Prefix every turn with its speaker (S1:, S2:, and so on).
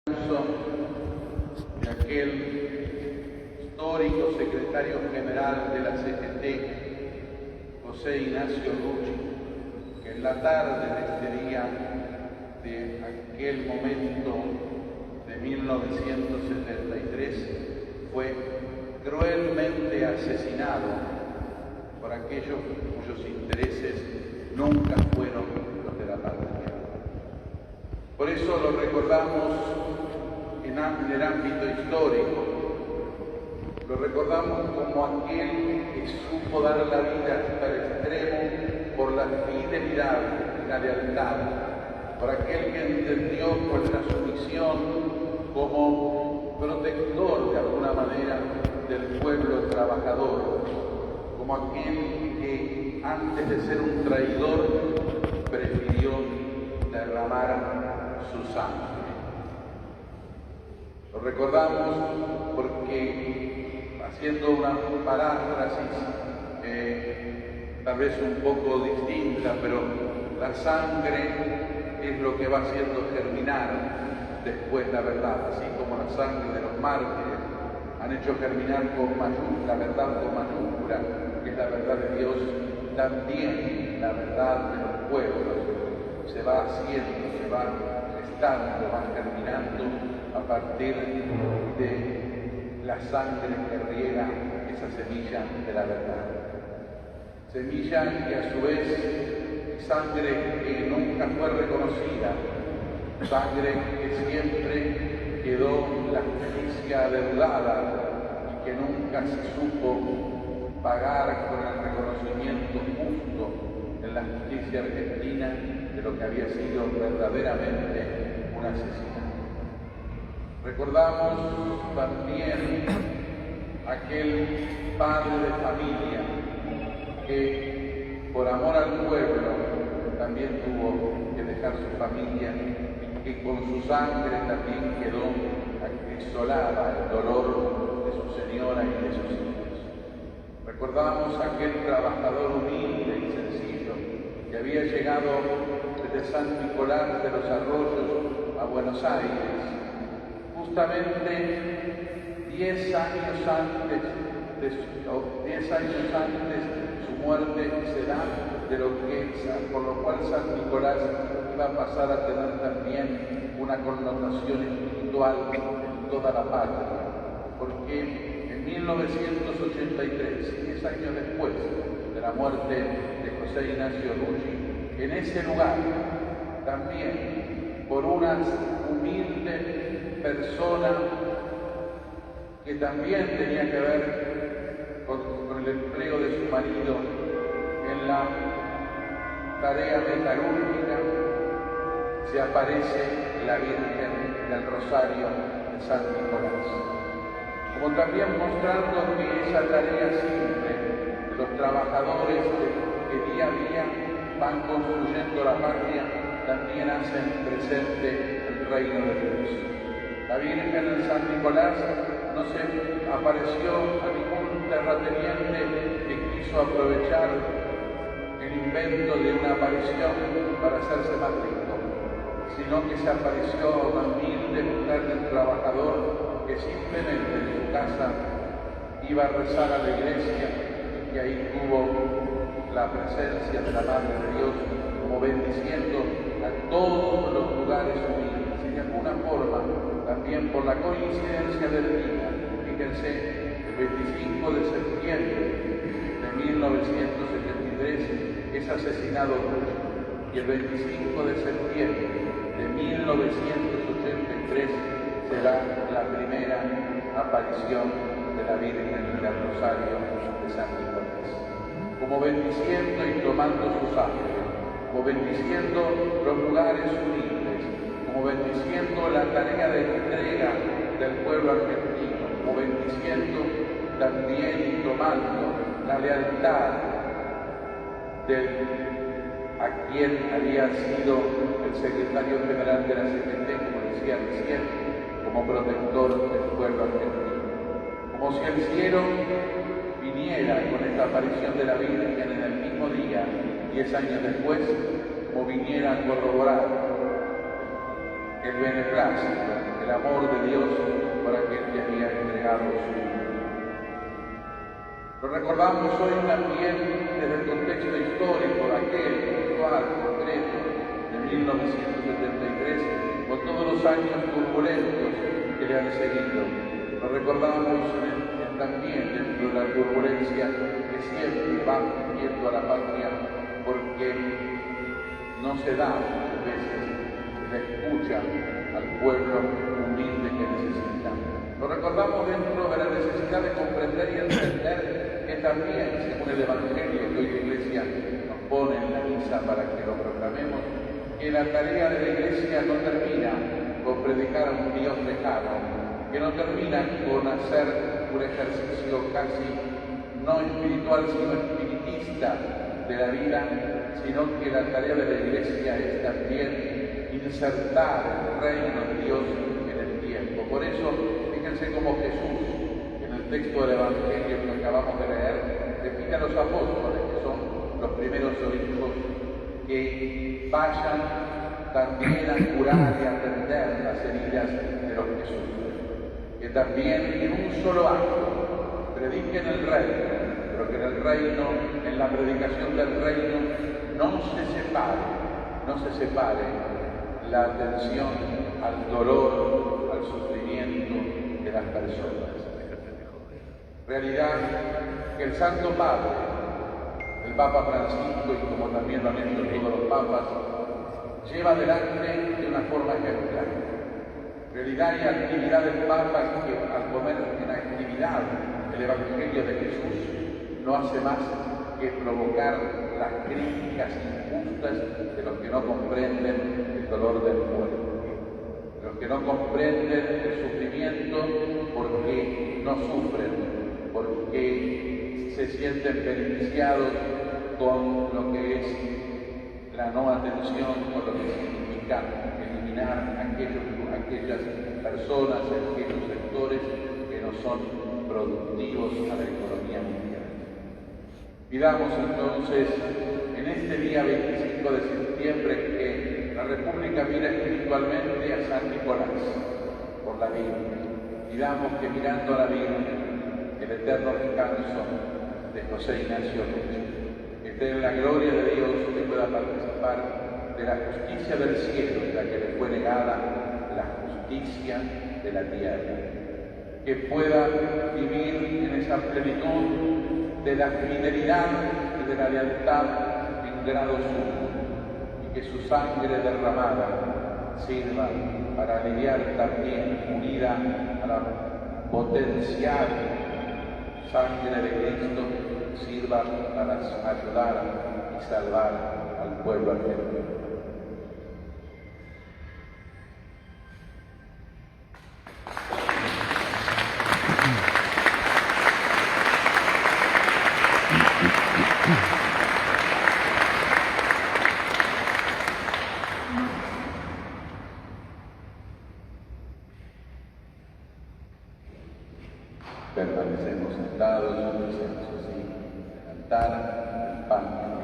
S1: De aquel histórico secretario general de la CGT, José Ignacio Rucci, que en la tarde de este día, de aquel momento de 1973, fue cruelmente asesinado por aquellos cuyos intereses nunca fueron los de la patria. Por eso lo recordamos en el ámbito histórico, lo recordamos como aquel que supo dar la vida hasta el extremo por la fidelidad y la lealtad, por aquel que entendió nuestra sumisión como protector de alguna manera del pueblo trabajador, como aquel que antes de ser un traidor prefirió derramar su sangre. Lo recordamos porque, haciendo una paráfrasis tal vez un poco distinta, pero la sangre es lo que va haciendo germinar después la verdad, así como la sangre de los mártires han hecho germinar la verdad con mayúscula, que es la verdad de Dios, también la verdad de los pueblos se va haciendo, se va gestando, va germinando a partir de la sangre que riega esa semilla de la verdad. Semilla que a su vez es sangre que nunca fue reconocida, sangre que siempre quedó la justicia adeudada y que nunca se supo pagar con el reconocimiento justo en la justicia argentina de lo que había sido verdaderamente un asesinato. Recordamos también aquel padre de familia que por amor al pueblo también tuvo que dejar su familia y que con su sangre también quedó acrisolada el dolor de su señora y de sus hijos. Recordamos aquel trabajador humilde y sencillo que había llegado desde San Nicolás de los Arroyos a Buenos Aires, justamente 10 años antes su muerte se da, por lo cual San Nicolás iba a pasar a tener también una connotación espiritual en toda la patria, porque en 1983, 10 años después de la muerte de José Ignacio Rucci, en ese lugar también por una humilde persona que también tenía que ver con el empleo de su marido en la tarea metalúrgica, se aparece la Virgen del Rosario de San Nicolás. Como también mostrando que esa tarea simple de los trabajadores que día a día van construyendo la patria, también hacen presente el reino de Dios. La Virgen de San Nicolás no se apareció a ningún terrateniente que quiso aprovechar el invento de una aparición para hacerse más rico, sino que se apareció a una humilde mujer del trabajador que simplemente en su casa iba a rezar a la iglesia y ahí tuvo la presencia de la Madre de Dios, como bendiciendo a todos los lugares humildes. Y de alguna forma, también por la coincidencia del día, fíjense, el 25 de septiembre de 1973 es asesinado Rucci, y el 25 de septiembre de 1983 será la primera aparición de la Virgen del Rosario de San Nicolás, como bendiciendo y tomando su sangre, como bendiciendo los lugares humildes, como bendiciendo la tarea de entrega del pueblo argentino, como bendiciendo también y tomando la lealtad a quien había sido el secretario general de la CGT, como decía recién, como protector del pueblo argentino. Como si el cielo viniera con esta aparición de la Virgen en el mismo día, 10 años después, como viniera a corroborar el beneplácito, el legado suyo. Lo recordamos hoy también desde el contexto histórico de aquel puntual, concreto, de 1973, con todos los años turbulentos que le han seguido. Lo recordamos también dentro de la turbulencia que siempre va viendo a la patria, porque no se da muchas veces la escucha al pueblo humilde que necesita. Lo recordamos dentro de la necesidad de comprender y entender que también, según el Evangelio que hoy la Iglesia nos pone en la misa para que lo proclamemos, que la tarea de la Iglesia no termina con predicar a un Dios lejano, que no termina con hacer un ejercicio casi no espiritual, sino espiritista de la vida, sino que la tarea de la Iglesia es también insertar el reino de Dios en el tiempo. Por eso, fíjense cómo Jesús, en el texto del Evangelio que acabamos de leer, le pide a los apóstoles, que son los primeros obispos, que vayan también a curar y a atender las heridas de los que sufren. Que también en un solo acto prediquen el reino, pero que en el reino, en la predicación del reino, no se separe la atención al dolor, al sufrimiento de las personas. Realidad que el Santo Padre, el Papa Francisco, y como también lo han hecho todos los papas, lleva adelante de una forma ejemplar. Realidad y actividad del Papa, que al poner en actividad el Evangelio de Jesús no hace más que provocar las críticas injustas de los que no comprenden el dolor del pueblo, de los que no comprenden el sufrimiento porque no sufren, porque se sienten beneficiados con lo que es la no atención, con lo que significa eliminar aquellas personas, aquellos sectores que no son productivos a la economía mundial. Pidamos entonces, en este día 25 de septiembre, que la República mire espiritualmente a San Nicolás por la Virgen. Pidamos que mirando a la Virgen, el eterno descanso de José Ignacio Rocha, que esté en la gloria de Dios, que pueda participar de la justicia del cielo, la que le fue negada, la justicia de la tierra, que pueda vivir en esa plenitud de la fidelidad y de la lealtad en grado sumo, y que su sangre derramada sirva para aliviar también, unida a la potencial sangre de Cristo, sirva para ayudar y salvar al pueblo argentino. Permanecemos sentados, empecemos así a cantar el pan.